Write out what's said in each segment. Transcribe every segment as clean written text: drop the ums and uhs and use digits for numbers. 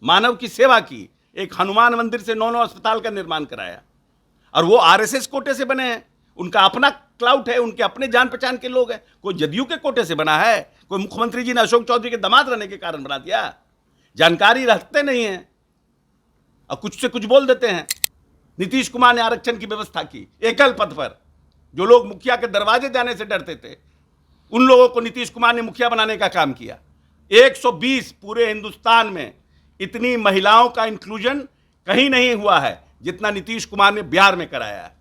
मानव की सेवा की, एक हनुमान मंदिर से 9 अस्पताल का निर्माण कराया। और वो आरएसएस कोटे से बने हैं, उनका अपना क्लाउट है, उनके अपने जान पहचान के लोग हैं। कोई जदयू के कोटे से बना है, कोई मुख्यमंत्री जी ने अशोक चौधरी के दामाद रहने के कारण बना दिया। जानकारी रखते नहीं है और कुछ से कुछ बोल देते हैं। नीतीश कुमार ने आरक्षण की व्यवस्था की एकल पद पर। जो लोग मुखिया के दरवाजे जाने से डरते थे, उन लोगों को नीतीश कुमार ने मुखिया बनाने का काम किया। 120 पूरे हिंदुस्तान में इतनी महिलाओं का इंक्लूजन कहीं नहीं हुआ है जितना नीतीश कुमार ने बिहार में कराया है।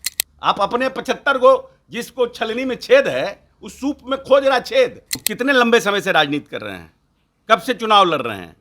आप अपने 75 को जिसको छलनी में छेद है, उस सूप में खोज रहा छेद। कितने लंबे समय से राजनीति कर रहे हैं, कब से चुनाव लड़ रहे हैं?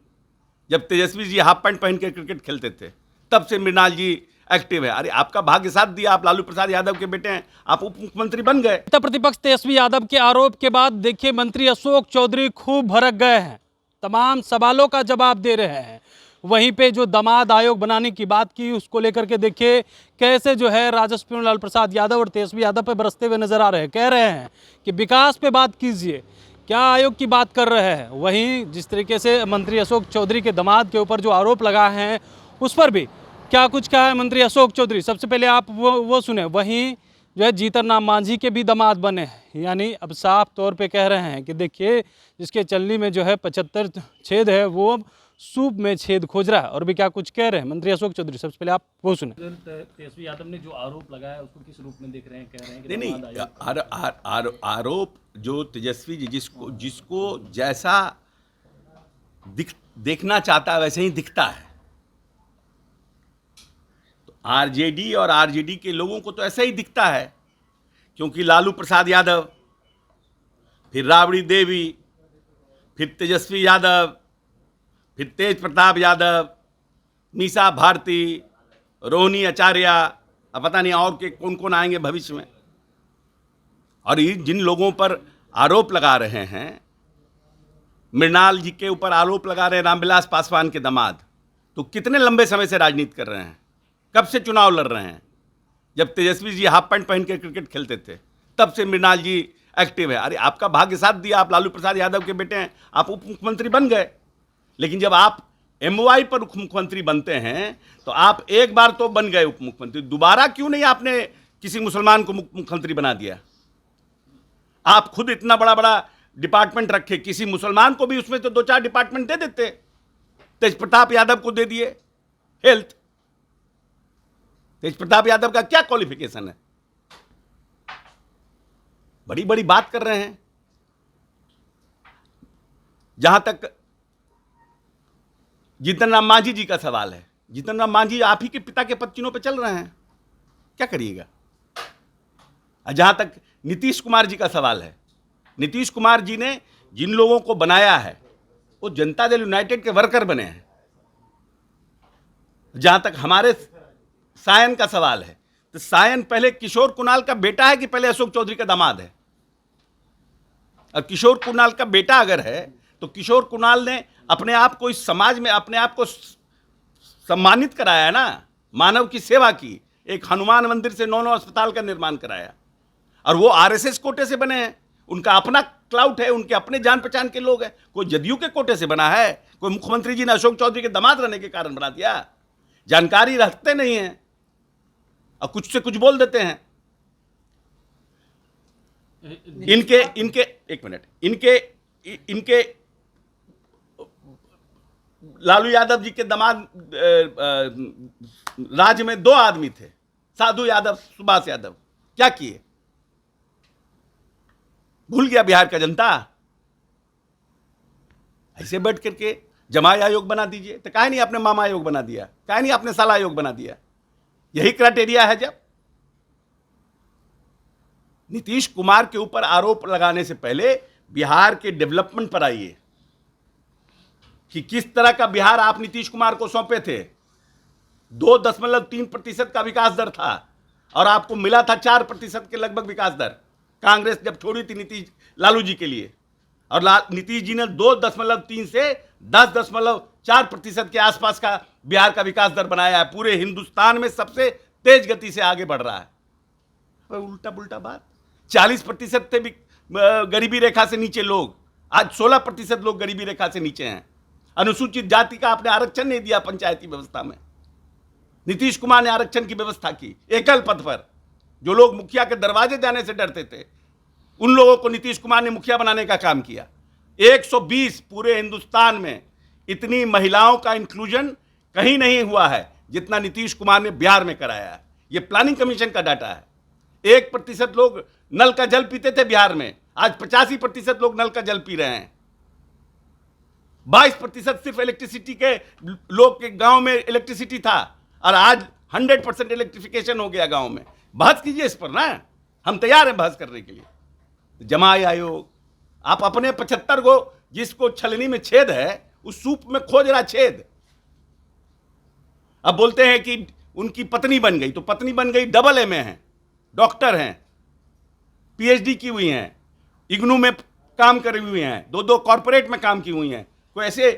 जब तेजस्वी जी हाफ पैंट पहन के क्रिकेट खेलते थे तब से मृणाल जी एक्टिव है। अरे आपका भाग्य साथ दिया, आप लालू प्रसाद यादव के बेटे हैं, आप उप मुख्यमंत्री बन गए। नेता प्रतिपक्ष तेजस्वी यादव के आरोप के बाद देखिए मंत्री अशोक चौधरी खूब भड़क गए हैं, तमाम सवालों का जवाब दे रहे हैं। वहीं पे जो दामाद आयोग बनाने की बात की, उसको लेकर के देखिए कैसे जो है राजस्व लाल प्रसाद यादव और तेजस्वी यादव पे बरसते हुए नजर आ रहे हैं। कह रहे हैं कि विकास पे बात कीजिए, क्या आयोग की बात कर रहे हैं। वहीं जिस तरीके से मंत्री अशोक चौधरी के दामाद के ऊपर जो आरोप लगाए हैं, उस पर भी क्या कुछ कहा है मंत्री अशोक चौधरी, सबसे पहले आप वो सुने। वहीं जो है जीतन राम मांझी के भी दामाद बने हैं, यानी अब साफ तौर पे कह रहे हैं कि देखिए जिसके चलनी में जो है 75 छेद है, वो सूप में छेद खोज रहा है। और भी क्या कुछ कह रहे हैं मंत्री अशोक चौधरी, सबसे पहले आप वो सुने। तेजस्वी यादव ने जो आरोप लगाया उसको किस रूप में देख रहे हैं? कह रहे हैं कि नहीं, आरोप जो तेजस्वी जी जिसको जैसा देखना चाहता है वैसे ही दिखता है। तो आरजेडी और आरजेडी के लोगों को तो ऐसा ही दिखता है, क्योंकि लालू प्रसाद यादव, फिर राबड़ी देवी, फिर तेजस्वी यादव, फिर तेज प्रताप यादव, मीसा भारती, रोहिणी आचार्य, अब पता नहीं और के कौन कौन आएंगे भविष्य में। और ये जिन लोगों पर आरोप लगा रहे हैं, मृणाल जी के ऊपर आरोप लगा रहे हैं रामविलास पासवान के दामाद, तो कितने लंबे समय से राजनीति कर रहे हैं, कब से चुनाव लड़ रहे हैं? जब तेजस्वी जी हाफ पैंट पहन के क्रिकेट खेलते थे तब से मृणाल जी एक्टिव है। अरे आपका भाग्य साथ दिया, आप लालू प्रसाद यादव के बेटे हैं, आप उप मुख्यमंत्री बन गए। लेकिन जब आप एमवाई पर उप मुख्यमंत्री बनते हैं तो आप एक बार तो बन गए उप मुख्यमंत्री, दोबारा क्यों नहीं आपने किसी मुसलमान को मुख्यमंत्री बना दिया? आप खुद इतना बड़ा बड़ा डिपार्टमेंट रखे, किसी मुसलमान को भी उसमें तो 2-4 डिपार्टमेंट दे देते। तेज प्रताप यादव को दे दिए हेल्थ। तेज प्रताप यादव का क्या क्वालिफिकेशन है? बड़ी बड़ी बात कर रहे हैं। जहां तक जीतन राम मांझी जी का सवाल है, जीतन राम मांझी आप ही के पिता के पद चिन्हों पे चल रहे हैं, क्या करिएगा? जहां तक नीतीश कुमार जी का सवाल है, नीतीश कुमार जी ने जिन लोगों को बनाया है वो जनता दल यूनाइटेड के वर्कर बने हैं। जहां तक हमारे सायन का सवाल है, तो सायन पहले किशोर कुणाल का बेटा है कि पहले अशोक चौधरी का दामाद है? और किशोर कुणाल का बेटा अगर है तो किशोर कुणाल ने अपने आप को इस समाज में अपने आप को सम्मानित कराया है ना, मानव की सेवा की, एक हनुमान मंदिर से 9 अस्पताल का निर्माण कराया। और वो आरएसएस कोटे से बने हैं, उनका अपना क्लाउट है, उनके अपने जान पहचान के लोग हैं। कोई जदयू के कोटे से बना है, कोई मुख्यमंत्री जी ने अशोक चौधरी के दामाद रहने के कारण बना दिया। जानकारी रखते नहीं है और कुछ से कुछ बोल देते हैं। इनके लालू यादव जी के दामाद राज्य में 2 आदमी थे, साधु यादव, सुभाष यादव, क्या किए? भूल गया बिहार का जनता? ऐसे बैठ करके जमाई आयोग बना दीजिए, तो काहे नहीं आपने मामा आयोग बना दिया, काहे नहीं आपने साला आयोग बना दिया? यही क्राइटेरिया है। जब नीतीश कुमार के ऊपर आरोप लगाने से पहले बिहार के डेवलपमेंट पर आइए कि किस तरह का बिहार आप नीतीश कुमार को सौंपे थे। 2.3% का विकास दर था और आपको मिला था 4% के लगभग विकास दर, कांग्रेस जब छोड़ी थी नीतीश लालू जी के लिए। और नीतीश जी ने 2.3 से 10.4% के आसपास का बिहार का विकास दर बनाया है। पूरे हिंदुस्तान में सबसे तेज गति से आगे बढ़ रहा है। उल्टा पुल्टा बात। 40% थे गरीबी रेखा से नीचे लोग, आज 16% लोग गरीबी रेखा से नीचे हैं। अनुसूचित जाति का आपने आरक्षण नहीं दिया पंचायती व्यवस्था में। नीतीश कुमार ने आरक्षण की व्यवस्था की एकल पद पर। जो लोग मुखिया के दरवाजे जाने से डरते थे, उन लोगों को नीतीश कुमार ने मुखिया बनाने का काम किया। 120 पूरे हिंदुस्तान में इतनी महिलाओं का इंक्लूजन कहीं नहीं हुआ है जितना नीतीश कुमार ने बिहार में कराया है। ये प्लानिंग कमीशन का डाटा है। 1% लोग नल का जल पीते थे बिहार में, आज 85% लोग नल का जल पी रहे हैं। 22% सिर्फ इलेक्ट्रिसिटी के लोग के गांव में इलेक्ट्रिसिटी था, और आज 100% इलेक्ट्रिफिकेशन हो गया गांव में। बहस कीजिए इस पर ना, हम तैयार हैं बहस करने के लिए। जमाई आयोग, आप अपने 75 को जिसको छलनी में छेद है उस सूप में खोज रहा छेद। अब बोलते हैं कि उनकी पत्नी बन गई, तो पत्नी बन गई, डबल एमए हैं, डॉक्टर हैं, पीएचडी की हुई हैं, इग्नू में काम करी हुई हैं, 2 कॉर्पोरेट में काम की हुई हैं। कोई ऐसे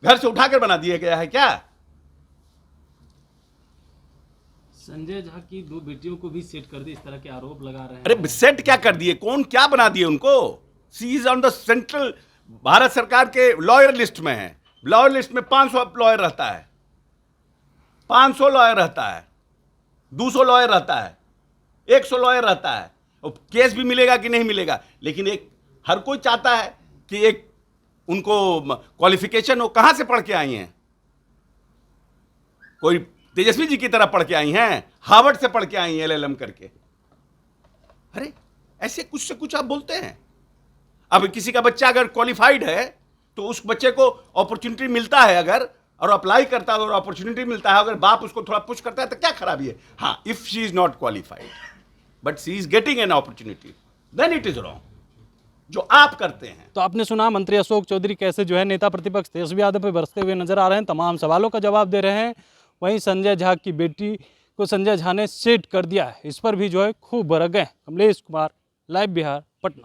घर से उठाकर बना दिया गया है क्या? संजय झा की 2 बेटियों को भी सेट कर दी, इस तरह के आरोप लगा रहे हैं। अरे सेट क्या कर दिए, कौन क्या बना दिए उनको? She is on the central, Bharat सरकार के लॉयर लिस्ट में है। लॉयर लिस्ट में 500 लॉयर रहता है, 500 लॉयर रहता है, 200 लॉयर रहता है, 100 लॉयर रहता है। और केस भी मिलेगा कि नहीं मिलेगा, लेकिन एक हर कोई चाहता है कि एक उनको क्वालिफिकेशन हो। कहां से पढ़ के आई हैं? कोई तेजस्वी जी की तरह पढ़ के आई हैं, हार्वर्ड से पढ़ के आई हैं LLM करके। अरे ऐसे कुछ से कुछ आप बोलते हैं। अब किसी का बच्चा अगर क्वालिफाइड है तो उस बच्चे को अपॉर्चुनिटी मिलता है अगर, और अप्लाई करता है और अपॉर्चुनिटी मिलता है, अगर बाप उसको थोड़ा पुश करता है तो क्या खराबी है? हाँ, if she is not qualified but she is getting an opportunity, then it is wrong, जो आप करते हैं। तो आपने सुना मंत्री अशोक चौधरी कैसे जो है नेता प्रतिपक्ष तेजस्वी यादव पे बरसते हुए नजर आ रहे हैं, तमाम सवालों का जवाब दे रहे हैं। वहीं संजय झा की बेटी को संजय झा ने सेट कर दिया है, इस पर भी जो है खूब भड़क गए। कमलेश कुमार, लाइव बिहार, पटना।